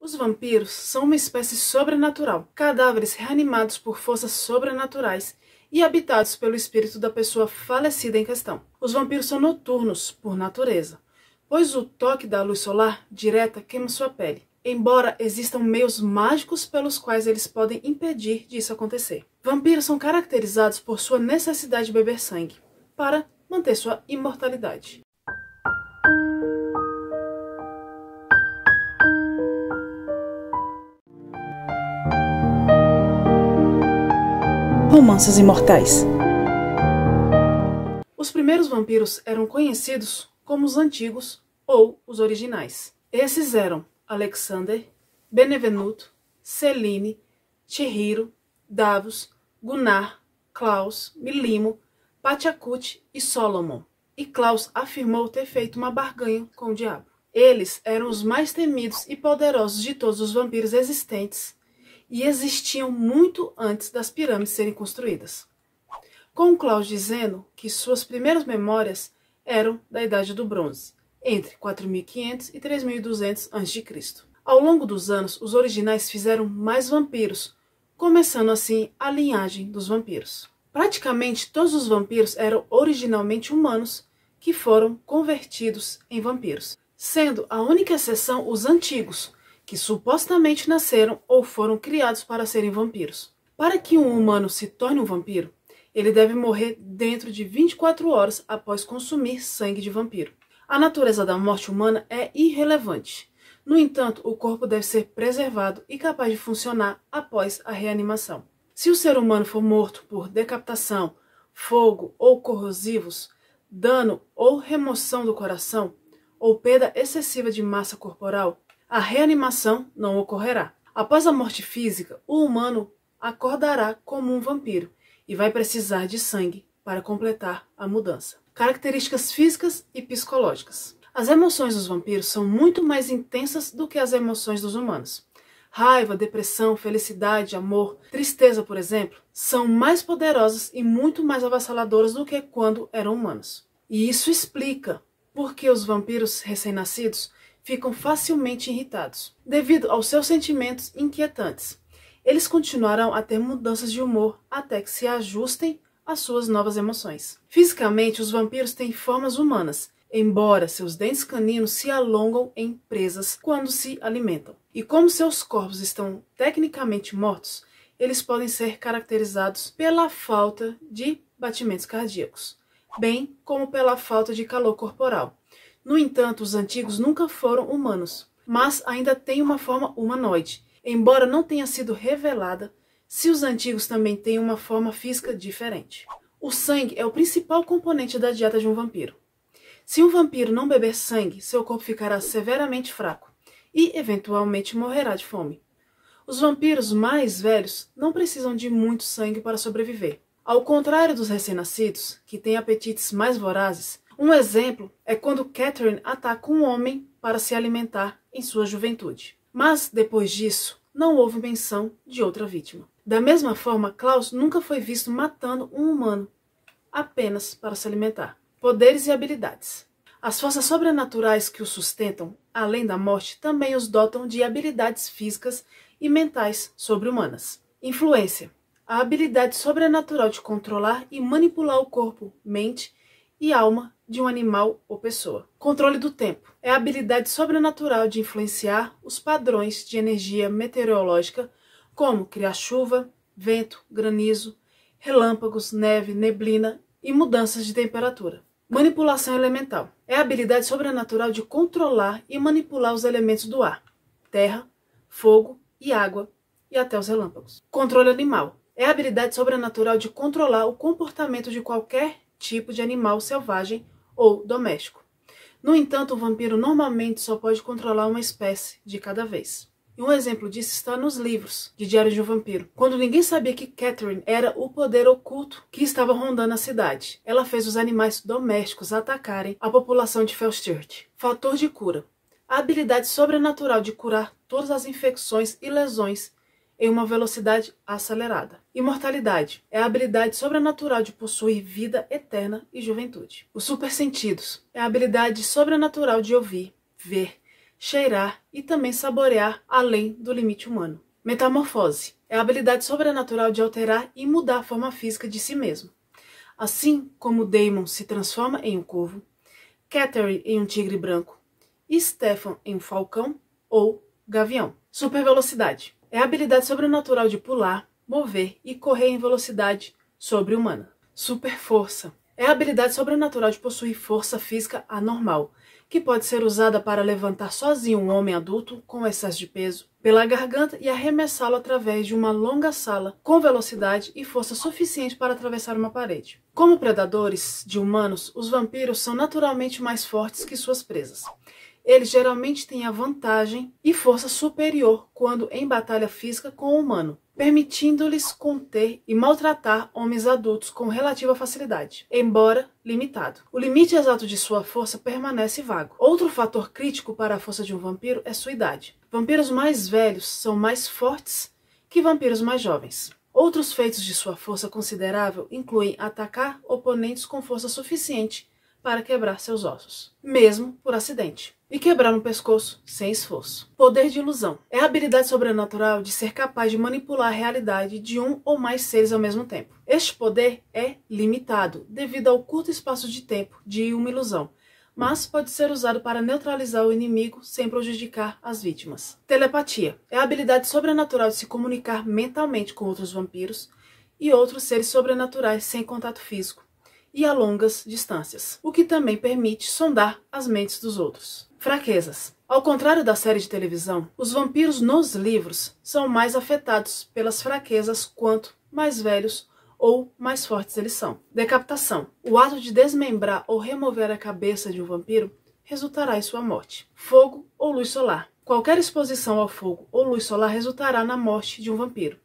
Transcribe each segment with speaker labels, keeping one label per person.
Speaker 1: Os vampiros são uma espécie sobrenatural, cadáveres reanimados por forças sobrenaturais e habitados pelo espírito da pessoa falecida em questão. Os vampiros são noturnos por natureza, pois o toque da luz solar direta queima sua pele, embora existam meios mágicos pelos quais eles podem impedir disso acontecer. Vampiros são caracterizados por sua necessidade de beber sangue, para manter sua imortalidade. Romances imortais. Os primeiros vampiros eram conhecidos como os antigos ou os originais. Esses eram Alexander, Benevenuto, Celine, Chihiro, Davos, Gunnar, Klaus, Milimo, Pachacute e Solomon. E Klaus afirmou ter feito uma barganha com o diabo. Eles eram os mais temidos e poderosos de todos os vampiros existentes e existiam muito antes das pirâmides serem construídas. Com Klaus dizendo que suas primeiras memórias eram da Idade do Bronze, entre 4.500 e 3.200 a.C. Ao longo dos anos, os originais fizeram mais vampiros, começando assim a linhagem dos vampiros. Praticamente todos os vampiros eram originalmente humanos que foram convertidos em vampiros, sendo a única exceção os antigos, que supostamente nasceram ou foram criados para serem vampiros. Para que um humano se torne um vampiro, ele deve morrer dentro de 24 horas após consumir sangue de vampiro. A natureza da morte humana é irrelevante. No entanto, o corpo deve ser preservado e capaz de funcionar após a reanimação. Se o ser humano for morto por decapitação, fogo ou corrosivos, dano ou remoção do coração, ou perda excessiva de massa corporal, a reanimação não ocorrerá. Após a morte física, o humano acordará como um vampiro e vai precisar de sangue para completar a mudança. Características físicas e psicológicas. As emoções dos vampiros são muito mais intensas do que as emoções dos humanos. Raiva, depressão, felicidade, amor, tristeza, por exemplo, são mais poderosas e muito mais avassaladoras do que quando eram humanos. E isso explica por que os vampiros recém-nascidos ficam facilmente irritados, devido aos seus sentimentos inquietantes. Eles continuarão a ter mudanças de humor até que se ajustem às suas novas emoções. Fisicamente, os vampiros têm formas humanas, embora seus dentes caninos se alongam em presas quando se alimentam. E como seus corpos estão tecnicamente mortos, eles podem ser caracterizados pela falta de batimentos cardíacos, bem como pela falta de calor corporal. No entanto, os antigos nunca foram humanos, mas ainda têm uma forma humanoide, embora não tenha sido revelada se os antigos também têm uma forma física diferente. O sangue é o principal componente da dieta de um vampiro. Se um vampiro não beber sangue, seu corpo ficará severamente fraco e, eventualmente, morrerá de fome. Os vampiros mais velhos não precisam de muito sangue para sobreviver. Ao contrário dos recém-nascidos, que têm apetites mais vorazes, um exemplo é quando Catherine ataca um homem para se alimentar em sua juventude. Mas, depois disso, não houve menção de outra vítima. Da mesma forma, Klaus nunca foi visto matando um humano, apenas para se alimentar. Poderes e habilidades. As forças sobrenaturais que o sustentam, além da morte, também os dotam de habilidades físicas e mentais sobre-humanas. Influência. A habilidade sobrenatural de controlar e manipular o corpo, mente e alma de um animal ou pessoa. Controle do tempo. É a habilidade sobrenatural de influenciar os padrões de energia meteorológica, como criar chuva, vento, granizo, relâmpagos, neve, neblina e mudanças de temperatura. Manipulação elemental. É a habilidade sobrenatural de controlar e manipular os elementos do ar, terra, fogo e água, e até os relâmpagos. Controle animal. É a habilidade sobrenatural de controlar o comportamento de qualquer tipo de animal selvagem ou doméstico. No entanto, o vampiro normalmente só pode controlar uma espécie de cada vez. E um exemplo disso está nos livros de Diário de um Vampiro. Quando ninguém sabia que Catherine era o poder oculto que estava rondando a cidade, ela fez os animais domésticos atacarem a população de Felchurch. Fator de cura. A habilidade sobrenatural de curar todas as infecções e lesões em uma velocidade acelerada. Imortalidade é a habilidade sobrenatural de possuir vida eterna e juventude. Os supersentidos é a habilidade sobrenatural de ouvir, ver, cheirar e também saborear além do limite humano. Metamorfose é a habilidade sobrenatural de alterar e mudar a forma física de si mesmo. Assim como Damon se transforma em um corvo, Catherine em um tigre branco e Stefan em um falcão ou gavião. Supervelocidade é a habilidade sobrenatural de pular, mover e correr em velocidade sobre-humana. Superforça é a habilidade sobrenatural de possuir força física anormal, que pode ser usada para levantar sozinho um homem adulto com excesso de peso pela garganta e arremessá-lo através de uma longa sala com velocidade e força suficiente para atravessar uma parede. Como predadores de humanos, os vampiros são naturalmente mais fortes que suas presas. Eles geralmente têm a vantagem e força superior quando em batalha física com o humano, permitindo-lhes conter e maltratar homens adultos com relativa facilidade, embora limitado. O limite exato de sua força permanece vago. Outro fator crítico para a força de um vampiro é sua idade. Vampiros mais velhos são mais fortes que vampiros mais jovens. Outros feitos de sua força considerável incluem atacar oponentes com força suficiente para quebrar seus ossos, mesmo por acidente, e quebrar um pescoço sem esforço. Poder de ilusão é a habilidade sobrenatural de ser capaz de manipular a realidade de um ou mais seres ao mesmo tempo. Este poder é limitado devido ao curto espaço de tempo de uma ilusão, mas pode ser usado para neutralizar o inimigo sem prejudicar as vítimas. Telepatia é a habilidade sobrenatural de se comunicar mentalmente com outros vampiros e outros seres sobrenaturais sem contato físico e a longas distâncias, o que também permite sondar as mentes dos outros. Fraquezas. Ao contrário da série de televisão, os vampiros nos livros são mais afetados pelas fraquezas quanto mais velhos ou mais fortes eles são. Decapitação. O ato de desmembrar ou remover a cabeça de um vampiro resultará em sua morte. Fogo ou luz solar. Qualquer exposição ao fogo ou luz solar resultará na morte de um vampiro.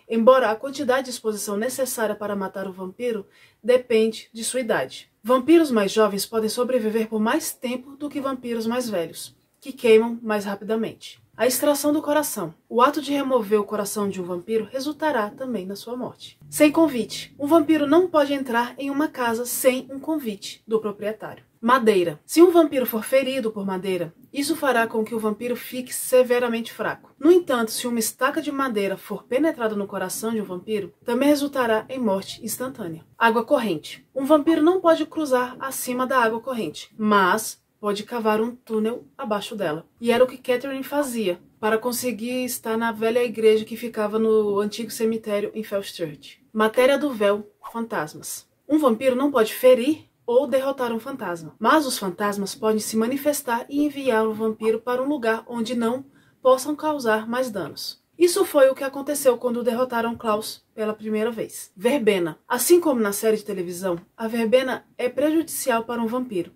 Speaker 1: Embora a quantidade de exposição necessária para matar o vampiro depende de sua idade. Vampiros mais jovens podem sobreviver por mais tempo do que vampiros mais velhos, que queimam mais rapidamente. A extração do coração. O ato de remover o coração de um vampiro resultará também na sua morte. Sem convite. Um vampiro não pode entrar em uma casa sem um convite do proprietário. Madeira. Se um vampiro for ferido por madeira, isso fará com que o vampiro fique severamente fraco. No entanto, se uma estaca de madeira for penetrada no coração de um vampiro, também resultará em morte instantânea. Água corrente. Um vampiro não pode cruzar acima da água corrente, mas pode cavar um túnel abaixo dela. E era o que Catherine fazia para conseguir estar na velha igreja que ficava no antigo cemitério em Falls Church. Matéria do véu. Fantasmas. Um vampiro não pode ferir ou derrotar um fantasma, mas os fantasmas podem se manifestar e enviar o vampiro para um lugar onde não possam causar mais danos. Isso foi o que aconteceu quando derrotaram Klaus pela primeira vez. Verbena. Assim como na série de televisão, a verbena é prejudicial para um vampiro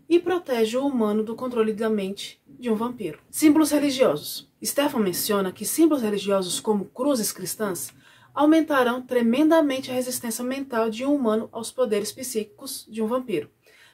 Speaker 1: e protege o humano do controle da mente de um vampiro. Símbolos religiosos. Stefan menciona que símbolos religiosos como cruzes cristãs aumentarão tremendamente a resistência mental de um humano aos poderes psíquicos de um vampiro,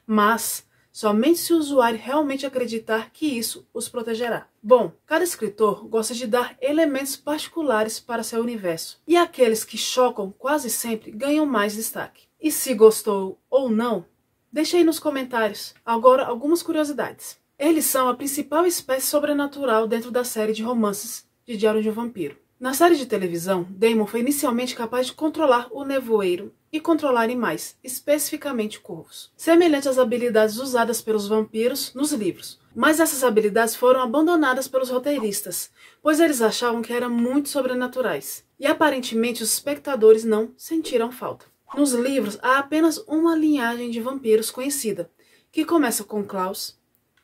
Speaker 1: mas somente se o usuário realmente acreditar que isso os protegerá. Bom, cada escritor gosta de dar elementos particulares para seu universo, e aqueles que chocam quase sempre ganham mais destaque. E se gostou ou não, deixe aí nos comentários. Agora, algumas curiosidades. Eles são a principal espécie sobrenatural dentro da série de romances de Diário de um Vampiro. Na série de televisão, Damon foi inicialmente capaz de controlar o nevoeiro e controlar animais, especificamente corvos, semelhante às habilidades usadas pelos vampiros nos livros. Mas essas habilidades foram abandonadas pelos roteiristas, pois eles achavam que eram muito sobrenaturais, e aparentemente os espectadores não sentiram falta. Nos livros, há apenas uma linhagem de vampiros conhecida, que começa com Klaus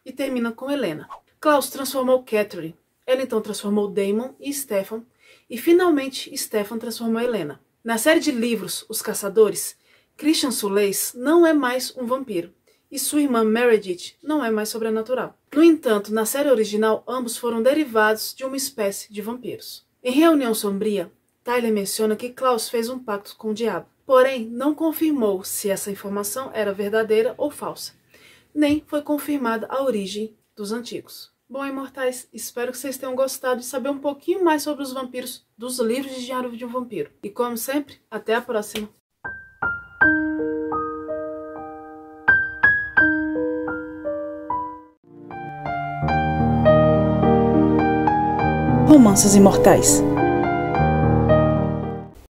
Speaker 1: e termina com Helena. Klaus transformou Catherine, ela então transformou Damon e Stefan, e finalmente Stefan transformou Helena. Na série de livros Os Caçadores, Christian Suleis não é mais um vampiro, e sua irmã Meredith não é mais sobrenatural. No entanto, na série original, ambos foram derivados de uma espécie de vampiros. Em Reunião Sombria, Tyler menciona que Klaus fez um pacto com o diabo, porém não confirmou se essa informação era verdadeira ou falsa, nem foi confirmada a origem dos antigos. Bom, imortais, espero que vocês tenham gostado de saber um pouquinho mais sobre os vampiros dos livros de Diário de um Vampiro. E como sempre, até a próxima! romances imortais.